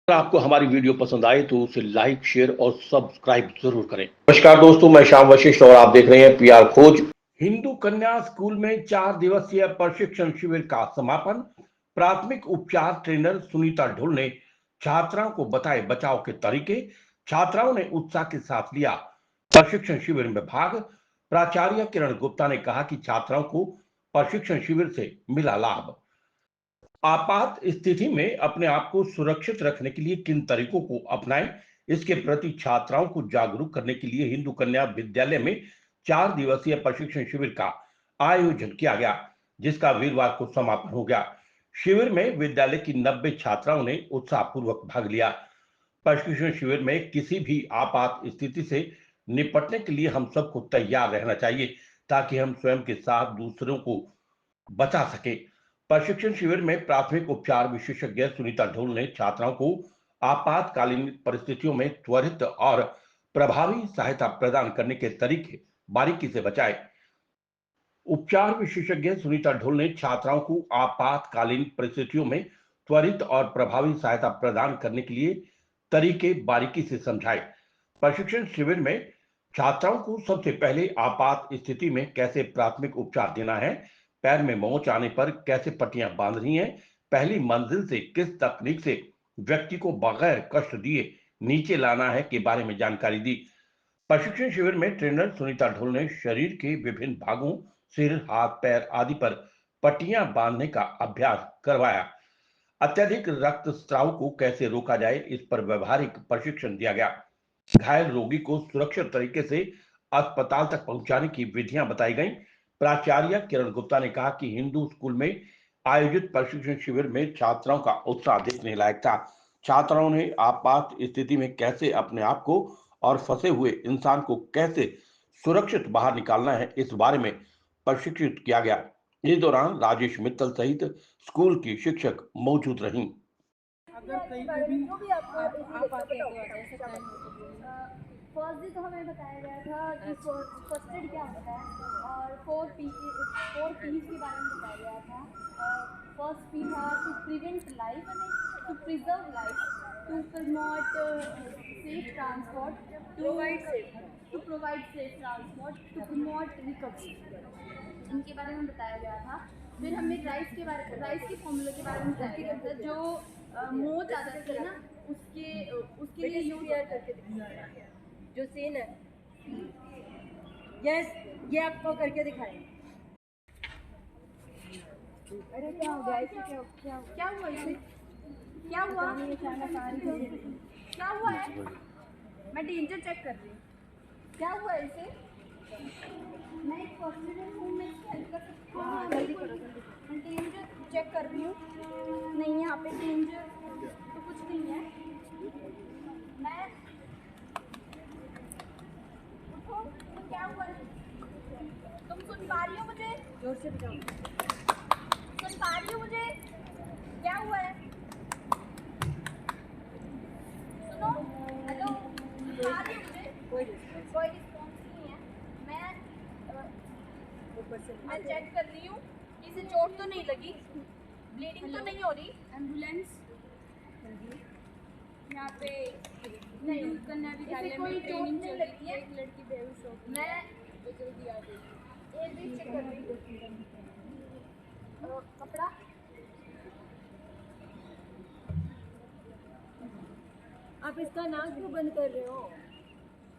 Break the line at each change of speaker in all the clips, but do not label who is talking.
अगर आपको हमारी वीडियो पसंद आए तो उसे लाइक, शेयर और सब्सक्राइब जरूर करें। नमस्कार दोस्तों, मैं श्याम वशिष्ठ और आप देख रहे हैं पीआर खोज। हिंदू कन्या स्कूल में 4 दिवसीय प्रशिक्षण शिविर का समापन। प्राथमिक उपचार ट्रेनर सुनीता ढुल ने छात्राओं को बताए बचाव के तरीके। छात्राओं ने उत्साह के साथ लिया प्रशिक्षण शिविर में भाग। प्राचार्य किरण गुप्ता ने कहा कि छात्राओं को प्रशिक्षण शिविर से मिला लाभ। आपात स्थिति में अपने आप को सुरक्षित रखने के लिए किन तरीकों को अपनाएं, इसके प्रति छात्राओं को जागरूक करने के लिए हिंदू कन्या विद्यालय में 4 दिवसीय प्रशिक्षण शिविर का आयोजन किया गया, जिसका वीरवार को समापन हो गया। शिविर में विद्यालय की 90 छात्राओं ने उत्साहपूर्वक भाग लिया। प्रशिक्षण शिविर में किसी भी आपात स्थिति से निपटने के लिए हम सबको तैयार रहना चाहिए, ताकि हम स्वयं के साथ दूसरों को बचा सके। प्रशिक्षण शिविर में प्राथमिक उपचार विशेषज्ञ सुनीता ढोल ने छात्राओं को आपातकालीन परिस्थितियों में त्वरित और प्रभावी सहायता प्रदान करने के तरीके बारीकी से बताए। उपचार विशेषज्ञ सुनीता ढोल ने छात्राओं को आपातकालीन परिस्थितियों में त्वरित और प्रभावी सहायता प्रदान करने के लिए तरीके बारीकी से समझाए। प्रशिक्षण शिविर में छात्राओं को सबसे पहले आपात स्थिति में कैसे प्राथमिक उपचार देना है, पैर में मोच आने पर कैसे पट्टियां बांधनी है, पहली मंजिल से किस तकनीक से व्यक्ति को बगैर कष्ट दिए नीचे लाना है के बारे में जानकारी दी। प्रशिक्षण शिविर में ट्रेनर सुनीता ढोल ने शरीर के विभिन्न भागों, सिर, हाथ, पैर आदि पर पट्टियां बांधने का अभ्यास करवाया। अत्यधिक रक्तस्राव को कैसे रोका जाए, इस पर व्यवहारिक प्रशिक्षण दिया गया। घायल रोगी को सुरक्षित तरीके से अस्पताल तक पहुंचाने की विधियां बताई गईं। प्राचार्य किरण गुप्ता ने कहा कि हिंदू स्कूल में आयोजित प्रशिक्षण शिविर में छात्राओं का उत्साह देखने लायक था। छात्राओं ने आपात स्थिति में कैसे अपने आप को और फंसे हुए इंसान को कैसे सुरक्षित बाहर निकालना है, इस बारे में प्रशिक्षित किया गया। इस दौरान राजेश मित्तल सहित स्कूल की शिक्षक मौजूद रहीं।
अगर कहीं पे भी आप आते हैं तो ऐसे क्या
फर्स्ट डे तो हमें बताया गया था कि फर्स्ट एड क्या होता है और 4 P's के बारे में बताया गया था। फर्स्ट P था to prevent life, to preserve life, to promote safe transport, to provide safe transport, to promote recovery, इनके बारे में बताया गया था। फिर हमें राइस के फॉर्मूले के बारे में बताया गया था। जो मोच आ जाती है ना, उसके लिए यूज
करके दिखाया जो सीन है। यस, ये आपको करके दिखाएं। अरे क्या हो गया इसे?
क्या हुआ इसे? क्या हुआ है? मैं डेंजर चेक कर रही हूँ। क्या हुआ इसे? मैं एक पर्सनल हूँ, मैं इसकी हेल्प कर सकती हूँ। हाँ, जल्दी करो। मैं डेंजर चेक कर रही हूँ। नहीं, यहाँ पे डेंजर तो कुछ नहीं है। मैं उठो, क्या हुआ? तुम सुन पा रही हो मुझे?
जोर से बताओ।
सुन पा रही हो मुझे? क्या हुआ है? सुनो, हेलो, सुन पा रही हो मुझे? कोई रिस्पॉन्स नहीं है। मैं चेक कर रही हूँ कि इसे चोट तो नहीं लगी, ब्लीडिंग तो नहीं हो रही। एम्बुलेंस यहाँ पे नहीं, कन्या विद्यालय में ट्रेनिंग चल रही है। एक लड़की बेहोश हो गई, मैं तो जल्दी आ गई। ये भी चेक कर रही हूँ। कपड़ा
आप इसका नाक क्यों बंद कर रहे हो?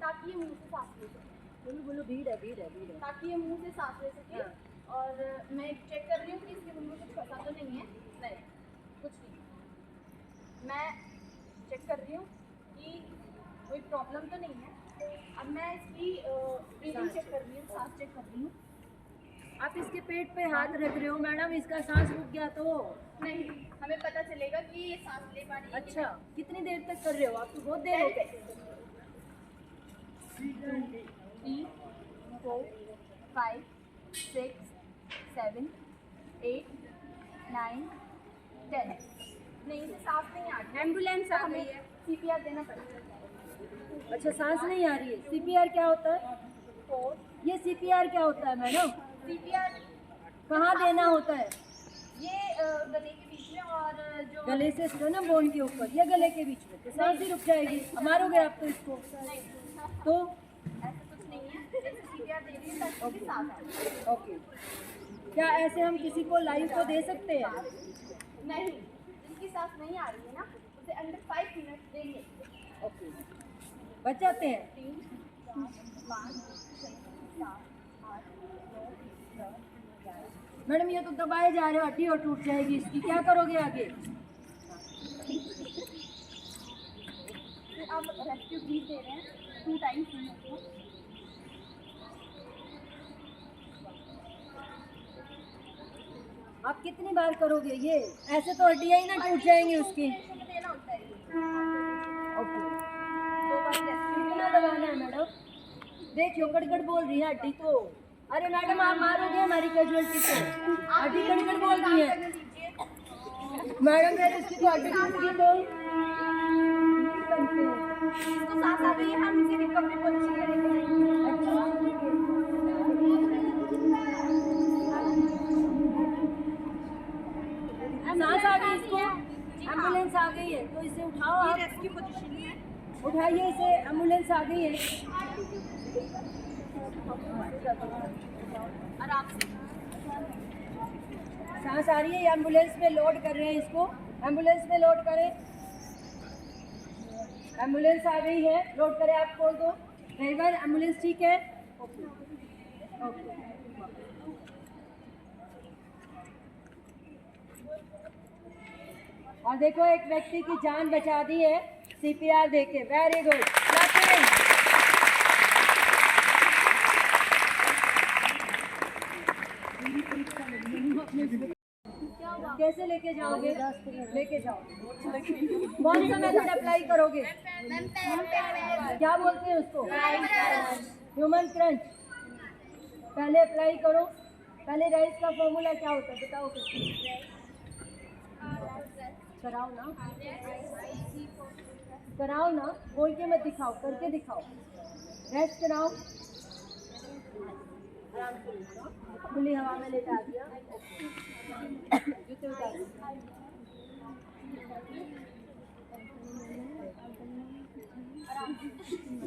ताकि ये मुंह से सांस ले सके।
बोलो भीड़ है।
ताकि ये मुंह से सांस ले सके। और मैं चेक कर रही हूँ कि इसके मुंह में कुछ फंसा तो नहीं है। नहीं, कुछ नहीं। मैं चेक कर रही हूँ कि कोई प्रॉब्लम तो नहीं है। अब मैं इसकी ब्रीदिंग चेक कर रही हूँ, सांस चेक कर रही हूँ।
आप इसके पेट पे हाथ रख रहे हो मैडम, इसका सांस रुक गया तो
नहीं, हमें पता चलेगा कि ये सांस ले पा रही है।
अच्छा, कितनी देर तक कर रहे हो आप? तो बहुत देर हो गई।
3, 4, 5, 6, 7, 8, 9, 10। नहीं, इसे सांस नहीं आ रही। एम्बुलेंस आ गई है, CPR देना पड़ेगा।
अच्छा, सांस नहीं आ रही है। CPR क्या होता है?
4,
ये CPR क्या होता है मैडम?
CPR
कहाँ देना होता है?
ये गले के बीच में और जो
गले से स्टर्नम बोन के ऊपर या गले के बीच में, तो सांस ही रुक जाएगी। मारोगे आप तो इसको तो
ऐसा कुछ नहीं है, जैसे सीपीआर दे रही है ताकि सांस आए।
ओके। क्या ऐसे हम किसी को लाइव को दे सकते हैं?
नहीं, जिनकी सांस नहीं आ रही है ना, उसे अंडर 5 मिनट देंगे।
ओके, बच जाते हैं।
3 4 5 6 7 8 9 10 11।
मैडम ये तो दबाए जा रहे हो, हड्डी और टूट जाएगी इसकी, क्या करोगे आगे?
फिर आप रेस्क्यू ब्रीथ दे रहे हैं 2 टाइम्स मिनट को।
आप कितनी बार करोगे ये? ऐसे तो हड्डियां ही ना टूट जाएंगी उसकी।
देना होता है ये।
ओके,
2 बार रेस्क्यू
कितना दबाना है मैडम? देखियो गड़गड़ बोल रही है हड्डी तो। अरे मैडम आप मारोगे हमारी कैजुअलिटी को, हड्डी गड़गड़ बोल रही है। मैडम फिर उसकी तो हड्डी टूट गई तो
इसको सांस आ गई है, हम इसे रिकवरी पोजीशन में लेके जाएंगे।
सांस आ गई इसको, एम्बुलेंस आ गई है तो इसे उठाओ आप।
रेस्क्यू पोजीशन में है।
उठाइए इसे, एम्बुलेंस आ गई है।
आराम से।
सांस आ रही है, एम्बुलेंस में लोड कर रहे हैं इसको, एम्बुलेंस में लोड करें। एम्बुलेंस आ गई है, लोड करें। आप खोल दो ड्राइवर, एम्बुलेंस ठीक है। Okay okay. और देखो एक व्यक्ति की जान बचा दी है सीपीआर देके, वेरी गुड। कैसे लेके जाओगे? लेके जाओ। कौन सा मेथड अप्लाई करोगे? क्या बोलते हैं उसको? Human crunch. पहले अप्लाई करो। पहले राइस का फॉर्मूला क्या होता है बताओ कुछ। कराओ ना, कराओ ना, बोल के मत दिखाओ, करके दिखाओ। रेस्ट कराओ, आराम से खुली हवा में लेटा दिया। जूते उतार।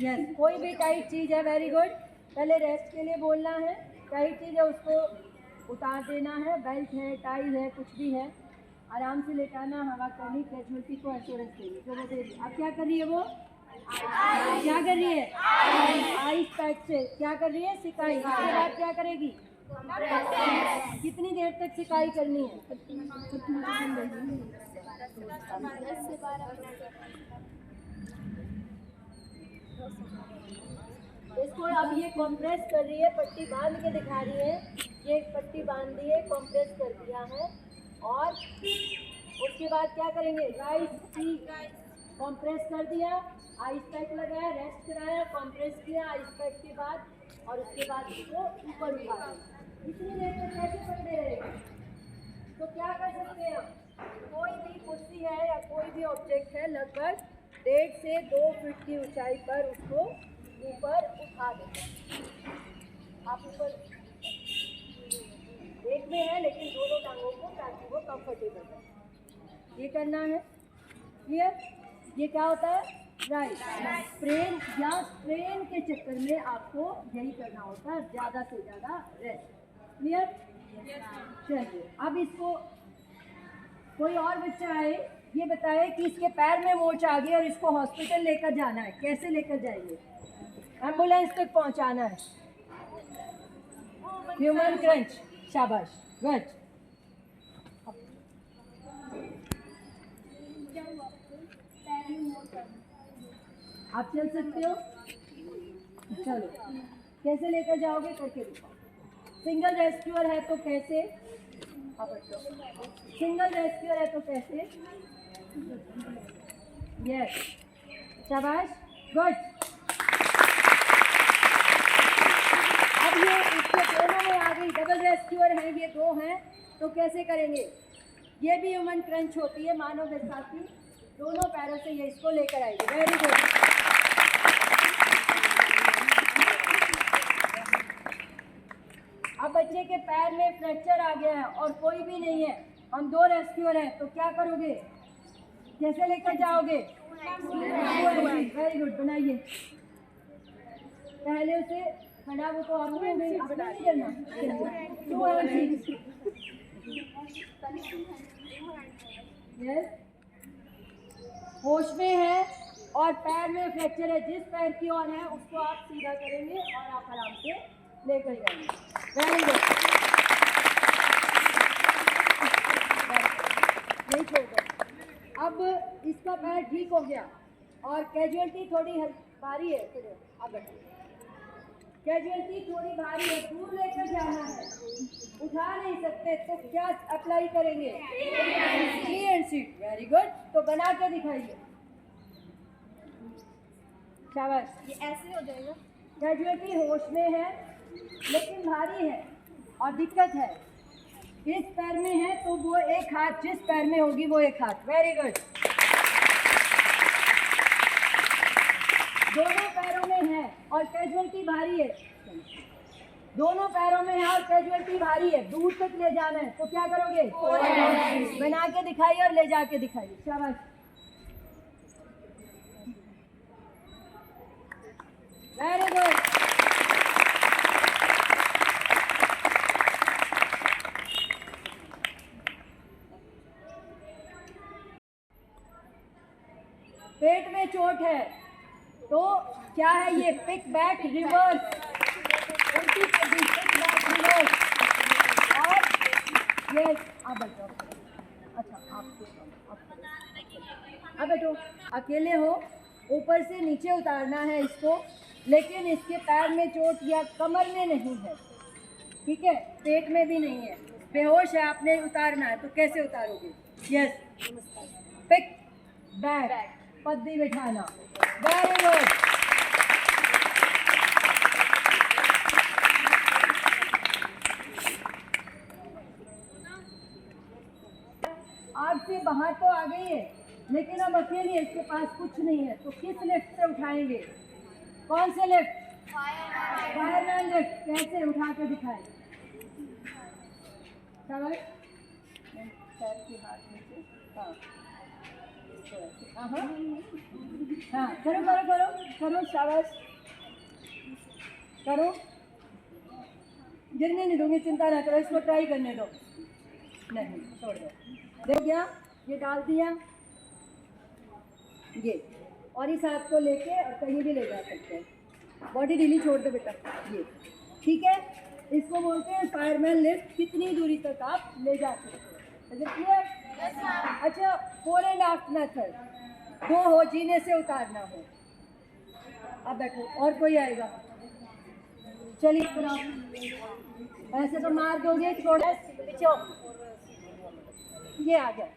यस, कोई भी टाइट चीज़ है, वेरी गुड। पहले रेस्ट के लिए बोलना है, टाइट चीज़ है उसको उतार देना है, बेल्ट है, टाई है, कुछ भी है, आराम से लेटाना, हवा करनी, कैजुअलिटी को एश्योरेंस देनी। जो वो दे रही, अब क्या कर रही है वो? क्या कर रही है? आइस पैक से क्या कर रही है? सिकाई। उसके बाद क्या करेगी? कितनी देर तक सिकाई करनी है? इसको अब ये कॉम्प्रेस कर रही है, पट्टी बांध के दिखा रही है। ये पट्टी बांध दी है, कॉम्प्रेस कर दिया है। और उसके बाद क्या करेंगे? राइस की कॉम्प्रेस कर दिया, आइस पैक लगाया, रेस्ट कराया, कॉम्प्रेस किया आइस पैक के बाद, और उसके बाद इसको ऊपर उठा दिया। इतनी देर तक कैसे पकड़े रहेगा? तो क्या कर सकते हैं हम? कोई भी कुर्सी है या कोई भी ऑब्जेक्ट है, लगभग 1.5 से 2 फीट की ऊंचाई पर उसको ऊपर उठा दें। आप ऊपर एक में है लेकिन दोनों टांगों को, ताकि वो कंफर्टेबल है। ये करना है, क्लियर? ये क्या होता है? राइट। स्ट्रेन या स्ट्रेन के चक्कर में आपको यही करना होता है, ज़्यादा से ज़्यादा रेस्ट। क्लियर? चलिए अब इसको कोई और बच्चा आए, ये बताए कि इसके पैर में मोच आ गई और इसको हॉस्पिटल लेकर जाना है, कैसे लेकर जाएंगे? एम्बुलेंस तक पहुंचाना है। ह्यूमन क्रंच, शाबाश, गुड। आप चल सकते हो? चलो, कैसे लेकर जाओगे करके दिखाओ। सिंगल रेस्क्यूअर है तो कैसे? सिंगल रेस्क्यूअर है तो कैसे? यस, शाबाश, गुड। अब ये इसके दोनों में आ गई, डबल रेस्क्यूअर हैं, ये 2 हैं, तो कैसे करेंगे? ये भी ह्यूमन क्रंच होती है, मानव बैसाखी, दोनों पैरों से ये इसको लेकर आएगी। Very good. अब बच्चे के पैर में फ्रैक्चर आ गया है और कोई भी नहीं है, हम 2 रेस्क्यूअर हैं, तो क्या करोगे, कैसे लेकर जाओगे? वेरी गुड, बनाइए। पहले उसे खड़ा, वो तो आपको नहीं करना। 2 हैंड्स। यस, होश में है और पैर में फ्रैक्चर है, जिस पैर की ओर है उसको आप सीधा करेंगे और आप आराम से लेकर जाएंगे। वेरी गुड, नहीं छोड़ दो। अब इसका पैर ठीक हो गया और कैजुअलिटी थोड़ी भारी है, चलो अब कैजुअलिटी थोड़ी भारी है, दूर लेकर जाना है, उठा नहीं सकते, तो क्या अप्लाई करेंगे? Free and seat. Very good, तो बना के दिखाइए। शाबाश,
ये ऐसे हो जाएगा।
कैजुअलिटी होश में है लेकिन भारी है और दिक्कत है, इस पैर में है तो वो एक हाथ, जिस पैर में होगी वो एक हाथ। वेरी गुड, दोनों पैरों में है और कैजुअलिटी भारी है, दोनों पैरों में है और कैजुअलिटी भारी है, दूर तक ले जाना है, तो क्या करोगे? बना के दिखाइए और ले जाके दिखाइए। शाबाश, वेरी गुड। पेट में चोट है तो क्या है ये? पिक बैक रिवर्स, उल्टी कर दी, पिक बैक रिवर्स। और ये आप बैठो, अच्छा आप बैठो, अकेले हो, ऊपर से नीचे उतारना है इसको, लेकिन इसके पैर में चोट या कमर में नहीं है, ठीक है, पेट में भी नहीं है, बेहोश है, आपने उतारना है, तो कैसे उतारोगे? यस, पिक बैक, पद्दी बिठाना। वेरी गुड, आपसे बाहर तो आ गई है लेकिन अब अकेली है, इसके पास कुछ नहीं है, तो किस लिफ्ट से उठाएंगे? कौन से लिफ्ट? Fireman lift. कैसे उठा के दिखाए? पैर के हाथ में से, हाँ हाँ, करो करो करो करो, शाबाश, करो, गिरने नहीं दूंगी, चिंता ना करो, इसको ट्राई करने दो, नहीं छोड़ दो। देख गया, ये डाल दिया, ये, और इस हाथ को लेके और कहीं भी ले जा सकते हैं, बॉडी ढीली छोड़ दो बेटा, ये ठीक है। इसको बोलते हैं फायरमैन लिफ्ट, कितनी दूरी तक आप ले जा सकते हैं, क्लियर? अच्छा, 4 एंड हाफ मेथड, 2 हो, जीने से उतारना हो। अब बैठो, और कोई आएगा? चलिए कराओ, ऐसे तो मार दोगे, थोड़ा पीछे, ये आ गया,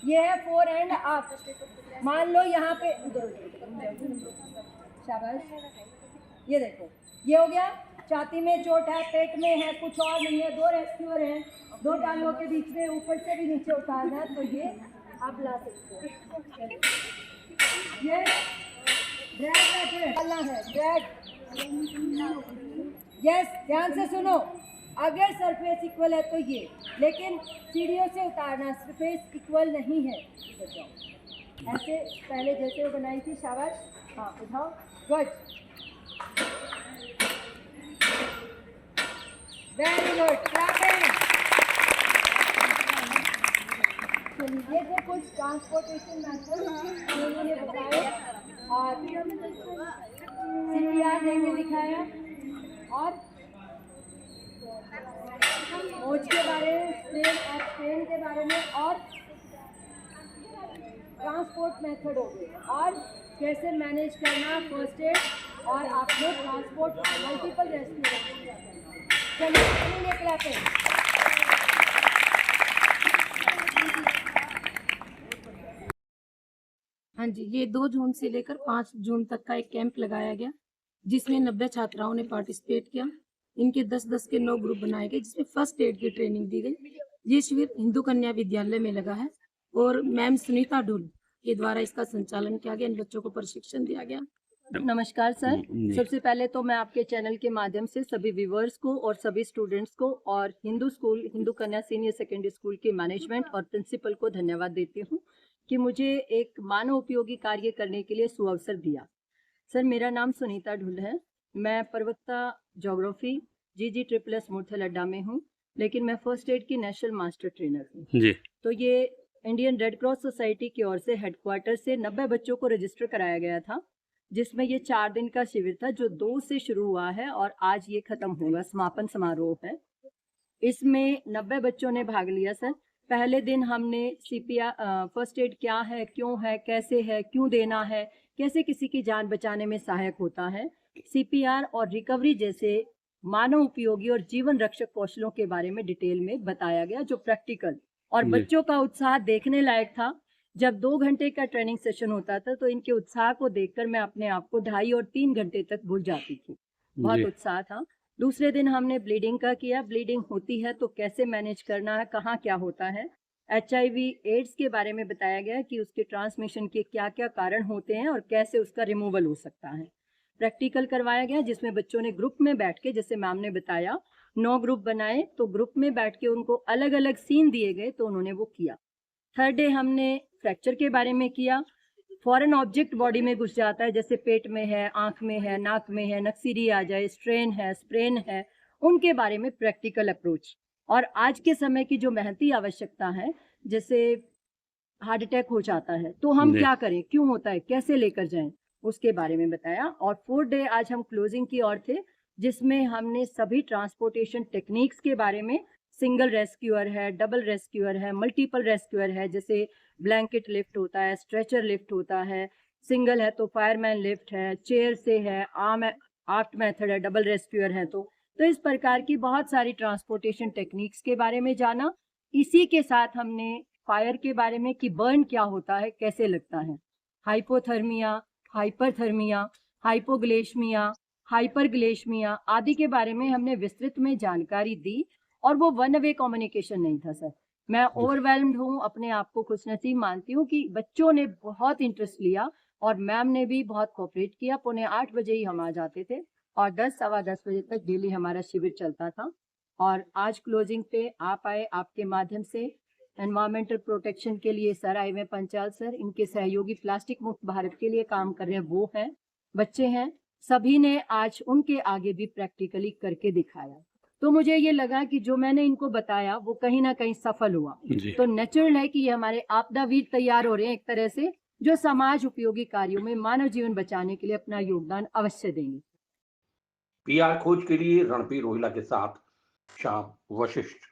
ये है 4 एंड हाफ। मान लो यहाँ पे, शाबाश, ये देखो, ये हो गया, छाती में चोट है, पेट में है, कुछ और नहीं है, 2 रेस्क्यूअर हैं, 2 टांगों के बीच में ऊपर से भी नीचे उतारना है, तो ये आप ला सकते हो। ये ड्रैग है, ड्रैग। यस, ध्यान से सुनो, अगर सरफेस इक्वल है तो ये, लेकिन सीढ़ियों से उतारना, सरफेस इक्वल नहीं है, ऐसे पहले जैसे वो बनाई थी। शाबाश, हाँ उठाओ, गुड, वेरी गुड, क्लैपिंग। चलिए, ये थे कुछ ट्रांसपोर्टेशन मेथड जो उन्होंने बताए और CPR देके दिखाया और मोच के बारे में, स्ट्रेन के बारे में, और ट्रांसपोर्ट मेथड हो गए और कैसे मैनेज करना फर्स्ट एड, और आपने ट्रांसपोर्ट मल्टीपल रेस्क्यू। चलिए क्लैपिंग।
हाँ जी, ये 2 जून से लेकर 5 जून तक का एक कैंप लगाया गया, जिसमें 90 छात्राओं ने पार्टिसिपेट किया। इनके 10-10 के 9 ग्रुप बनाए गए, जिसमें फर्स्ट एड की ट्रेनिंग दी गई। ये शिविर हिंदू कन्या विद्यालय में लगा है और मैम सुनीता ढुल के द्वारा इसका संचालन किया गया। इन बच्चों को प्रशिक्षण दिया गया
नमस्कार सर।
जी।
सबसे पहले तो मैं आपके चैनल के माध्यम से सभी व्यूअर्स को और सभी स्टूडेंट्स को और हिंदू कन्या सीनियर सेकेंडरी स्कूल के मैनेजमेंट और प्रिंसिपल को धन्यवाद देती हूँ कि मुझे एक मानव उपयोगी कार्य करने के लिए सुअवसर दिया। सर, मेरा नाम सुनीता ढुल है। मैं प्रवक्ता ज्योग्राफी GG SSS मूर्थल अड्डा में हूँ, लेकिन मैं फर्स्ट एड की नेशनल मास्टर ट्रेनर हूँ।
जी।
तो ये इंडियन रेड क्रॉस सोसाइटी की ओर से हेडक्वार्टर से 90 बच्चों को रजिस्टर कराया गया था, जिसमें ये 4 दिन का शिविर था जो 2 से शुरू हुआ है और आज ये खत्म होगा, समापन समारोह है। इसमें 90 बच्चों ने भाग लिया सर। पहले दिन हमने CPR फर्स्ट एड क्या है, क्यों है, कैसे है, क्यों देना है, कैसे किसी की जान बचाने में सहायक होता है, CPR और रिकवरी जैसे मानव उपयोगी और जीवन रक्षक कौशलों के बारे में डिटेल में बताया गया, जो प्रैक्टिकल और बच्चों का उत्साह देखने लायक था। जब 2 घंटे का ट्रेनिंग सेशन होता था तो इनके उत्साह को देखकर मैं अपने आप को 2.5 और 3 घंटे तक भूल जाती थी। बहुत उत्साह था। दूसरे दिन हमने ब्लीडिंग का किया। ब्लीडिंग होती है तो कैसे मैनेज करना है, कहाँ क्या होता है। HIV एड्स के बारे में बताया गया कि उसके ट्रांसमिशन के क्या क्या कारण होते हैं और कैसे उसका रिमूवल हो सकता है। प्रैक्टिकल करवाया गया जिसमें बच्चों ने ग्रुप में बैठ के, जैसे मैम ने बताया, 9 ग्रुप बनाए, तो ग्रुप में बैठ के उनको अलग अलग सीन दिए गए तो उन्होंने वो किया। थर्ड डे हमने फ्रैक्चर के बारे में किया। फॉरेन ऑब्जेक्ट बॉडी में घुस जाता है, जैसे पेट में है, आंख में है, नाक में है, नक्सीरी आ जाए, स्ट्रेन है, स्प्रेन है, उनके बारे में प्रैक्टिकल अप्रोच। और आज के समय की जो महती आवश्यकता है, जैसे हार्ट अटैक हो जाता है तो हम क्या करें, क्यों होता है, कैसे लेकर जाएं, उसके बारे में बताया। और 4th डे आज हम क्लोजिंग की ओर थे, जिसमें हमने सभी ट्रांसपोर्टेशन टेक्निक्स के बारे में, सिंगल रेस्क्यूअर है, डबल रेस्क्यूअर है, मल्टीपल रेस्क्यूअर है, जैसे ब्लैंकेट लिफ्ट होता है, स्ट्रेचर लिफ्ट होता है, सिंगल है तो फायरमैन लिफ्ट है, चेयर से है, आर्ट मेथड है, डबल रेस्क्यूअर है। तो इस प्रकार की बहुत सारी ट्रांसपोर्टेशन टेक्निक्स के बारे में जाना। इसी के साथ हमने फायर के बारे में कि बर्न क्या होता है, कैसे लगता है, हाइपोथर्मिया, हाइपरथर्मिया, हाइपोग्लेशमिया, हाइपरग्लेशमिया आदि के बारे में हमने विस्तृत में जानकारी दी। और वो वन वे कम्युनिकेशन नहीं था सर। मैं ओवरवेल्म्ड हूँ, अपने आप को खुशनसीब मानती हूँ कि बच्चों ने बहुत इंटरेस्ट लिया और मैम ने भी बहुत कोऑपरेट किया। 7:45 बजे ही हम आ जाते थे और 10 सवा 10 बजे तक डेली हमारा शिविर चलता था। और आज क्लोजिंग पे आप आए, आपके माध्यम से एनवायरमेंटल प्रोटेक्शन के लिए सर आए हुए, पंचाल सर, इनके सहयोगी प्लास्टिक मुक्त भारत के लिए काम कर रहे हैं, वो हैं, बच्चे हैं, सभी ने आज उनके आगे भी प्रैक्टिकली करके दिखाया। तो मुझे ये लगा कि जो मैंने इनको बताया वो कहीं ना कहीं सफल हुआ। तो नेचुरल है कि ये हमारे आपदा वीर तैयार हो रहे हैं एक तरह से, जो समाज उपयोगी कार्यों में मानव जीवन बचाने के लिए अपना योगदान अवश्य देंगे।
PR खोज के लिए रणबीर रोहिला के साथ श्याम वशिष्ठ।